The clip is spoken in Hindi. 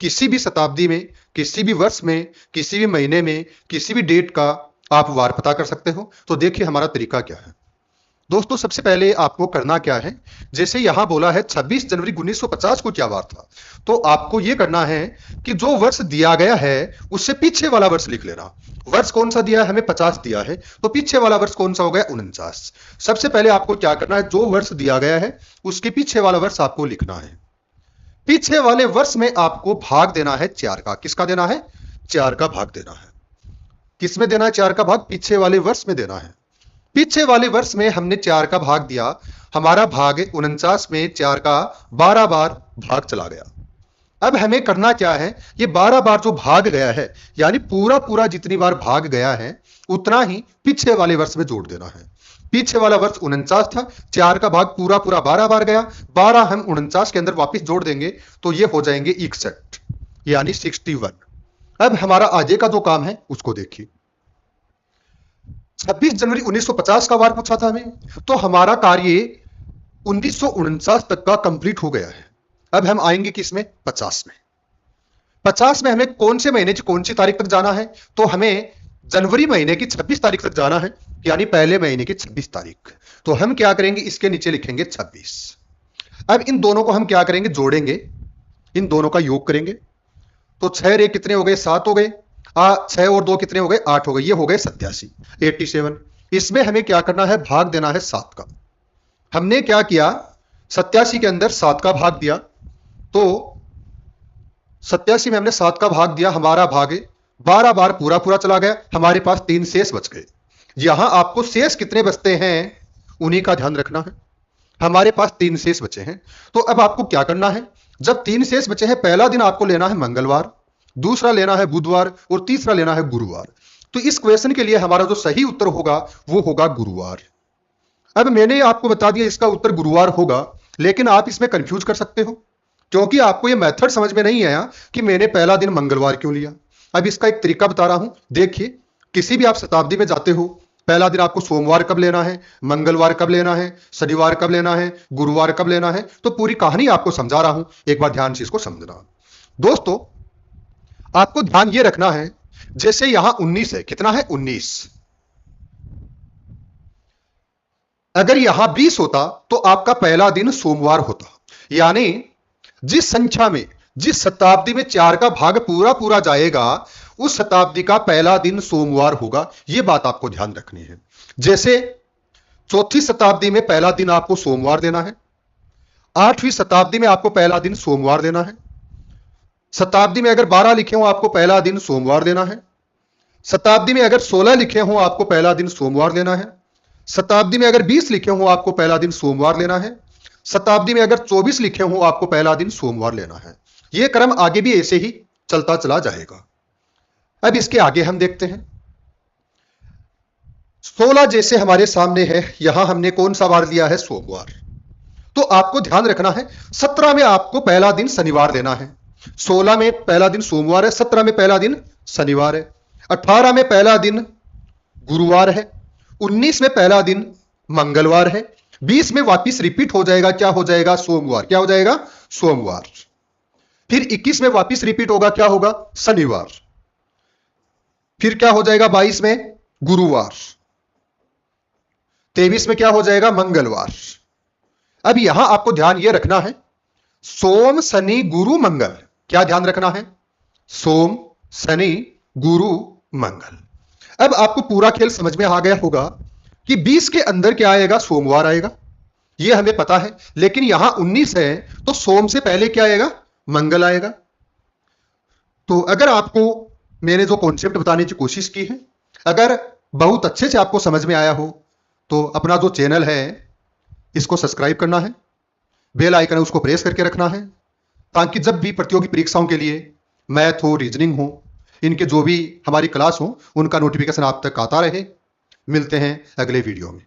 किसी भी शताब्दी में, किसी भी वर्ष में, किसी भी महीने में, किसी भी डेट का आप वार पता कर सकते हो। तो देखिए हमारा तरीका क्या है। दोस्तों सबसे पहले आपको करना क्या है, जैसे यहां बोला है 26 जनवरी 1950 को क्या वार था, तो आपको यह करना है कि जो वर्ष दिया गया है उससे पीछे वाला वर्ष लिख लेना। वर्ष कौन सा दिया है, हमें 50 दिया है, तो पीछे वाला वर्ष कौन सा हो गया, 49। सबसे पहले आपको क्या करना है, जो वर्ष दिया गया है उसके पीछे वाला वर्ष आपको लिखना है। पीछे वाले वर्ष में आपको भाग देना है 4 का। किसका देना है, 4 का भाग देना है। किसमें देना है 4 का भाग, पीछे वाले वर्ष में देना है। पीछे वाले वर्ष में हमने 4 का भाग दिया, हमारा भाग 49 में 4 का 12 बार भाग चला गया। अब हमें करना क्या है, ये 12 बार जो भाग गया है, यानी पूरा पूरा जितनी बार भाग गया है उतना ही पीछे वाले वर्ष में जोड़ देना है। पीछे वाला वर्ष 49 था, 4 का भाग पूरा पूरा 12 बार गया, 12 हम 49 के अंदर वापस जोड़ देंगे तो ये हो जाएंगे 61, यानी 61। अब हमारा आगे का जो काम है उसको देखिए। 26 जनवरी 1950 का वार पूछा था हमें, तो हमारा कार्य 1949 तक का कंप्लीट हो गया है। अब हम आएंगे किसमें, 50 में। 50 में हमें कौन से महीने की कौन सी तारीख तक जाना है, तो हमें जनवरी महीने की 26 तारीख तक जाना है, यानी पहले महीने की 26 तारीख। तो हम क्या करेंगे, इसके नीचे लिखेंगे 26। अब इन दोनों को हम क्या करेंगे, जोड़ेंगे, इन दोनों का योग करेंगे। तो 6 रे कितने हो गए, 7 हो गए, 6 और 2 कितने हो गए, 8 हो गए, ये हो गए 87, 87। इसमें हमें क्या करना है, भाग देना है 7 का। हमने क्या किया, 87 के अंदर 7 का भाग दिया, तो 87 में हमने 7 का भाग दिया, हमारा भाग 12 बार पूरा पूरा चला गया, हमारे पास 3 शेष बच गए। यहां आपको शेष कितने बचते हैं उन्हीं का ध्यान रखना है। हमारे पास 3 शेष बचे हैं, तो अब आपको क्या करना है, जब 3 शेष बचे हैं, पहला दिन आपको लेना है मंगलवार, दूसरा लेना है बुधवार और तीसरा लेना है गुरुवार। तो इस क्वेश्चन के लिए हमारा जो सही उत्तर होगा वो होगा गुरुवार। अब मैंने आपको बता दिया इसका उत्तर गुरुवार होगा, लेकिन आप इसमें कंफ्यूज कर सकते हो क्योंकि आपको ये मेथड समझ में नहीं आया कि मैंने पहला दिन मंगलवार क्यों लिया। अब इसका एक तरीका बता रहा हूं, देखिए किसी भी आप शताब्दी में जाते हो, पहला दिन आपको सोमवार कब लेना है, मंगलवार कब लेना है, शनिवार कब लेना है, गुरुवार कब लेना है, तो पूरी कहानी आपको समझा रहा हूं, एक बार ध्यान से इसको समझना। दोस्तों आपको ध्यान ये रखना है, जैसे यहां 19 है, कितना है 19, अगर यहां 20 होता तो आपका पहला दिन सोमवार होता। यानी जिस संख्या में, जिस शताब्दी में 4 का भाग पूरा पूरा जाएगा उस शताब्दी का पहला दिन सोमवार होगा, यह बात आपको ध्यान रखनी है। जैसे चौथी शताब्दी में पहला दिन आपको सोमवार देना है, 8वीं शताब्दी में आपको पहला दिन सोमवार देना है, शताब्दी में अगर 12 लिखे हो आपको पहला दिन सोमवार देना है, शताब्दी में अगर 16 लिखे हो आपको पहला दिन सोमवार लेना है, शताब्दी में अगर 20 लिखे हो आपको पहला दिन सोमवार लेना है, शताब्दी में अगर 24 लिखे हो आपको पहला दिन सोमवार लेना है। यह क्रम आगे भी ऐसे ही चलता चला जाएगा। अब इसके आगे हम देखते हैं, 16 जैसे हमारे सामने है, यहां हमने कौन सा वार लिया है, सोमवार। तो आपको ध्यान रखना है 17 में आपको पहला दिन शनिवार लेना है, 16 में पहला दिन सोमवार है, 17 में पहला दिन शनिवार है, 18 में पहला दिन गुरुवार है, 19 में पहला दिन मंगलवार है, 20 में वापिस रिपीट हो जाएगा, क्या हो जाएगा, सोमवार, क्या हो जाएगा, सोमवार। फिर 21 में वापिस रिपीट होगा, क्या होगा, शनिवार। फिर क्या हो जाएगा 22 में गुरुवार, 23 में क्या हो जाएगा, मंगलवार। अब यहां आपको ध्यान यह रखना है, सोम शनि गुरु मंगल, क्या ध्यान रखना है, सोम शनि गुरु मंगल। अब आपको पूरा खेल समझ में आ गया होगा कि 20 के अंदर क्या आएगा, सोमवार आएगा, यह हमें पता है, लेकिन यहां 19 है तो सोम से पहले क्या आएगा, मंगल आएगा। तो अगर आपको मैंने जो कॉन्सेप्ट बताने की कोशिश की है, अगर बहुत अच्छे से आपको समझ में आया हो तो अपना जो चैनल है इसको सब्सक्राइब करना है, बेल आइकन है उसको प्रेस करके रखना है, ताकि जब भी प्रतियोगी परीक्षाओं के लिए मैथ हो, रीजनिंग हो, इनके जो भी हमारी क्लास हो उनका नोटिफिकेशन आप तक आता रहे। मिलते हैं अगले वीडियो में।